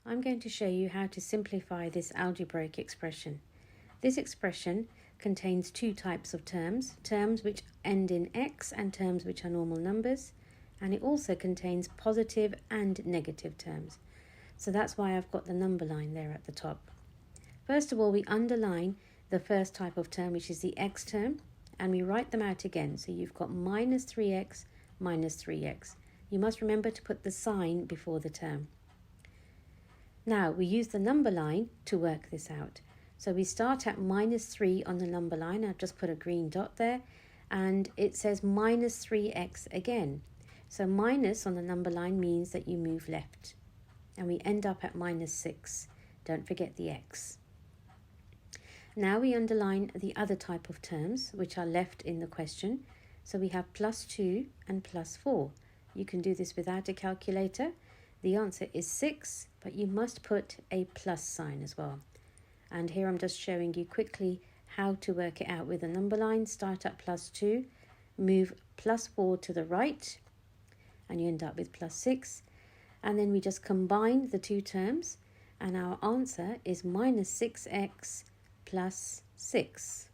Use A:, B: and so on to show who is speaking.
A: I'm going to show you how to simplify this algebraic expression. This expression contains two types of terms which end in x and terms which are normal numbers, and it also contains positive and negative terms. So that's why I've got the number line there at the top. First of all, we underline the first type of term, which is the x term, and we write them out again. So you've got minus 3x minus 3x. You must remember to put the sign before the term. Now we use the number line to work this out. So we start at minus 3 on the number line. I've just put a green dot there, and it says minus 3x again. So minus on the number line means that you move left, and we end up at minus 6. Don't forget the x. Now we underline the other type of terms which are left in the question. So we have plus 2 and plus 4. You can do this without a calculator. The answer is 6, but you must put a plus sign as well. And here I'm just showing you quickly how to work it out with a number line. Start at plus 2, move plus 4 to the right, and you end up with plus 6. And then we just combine the two terms, and our answer is minus 6x plus 6.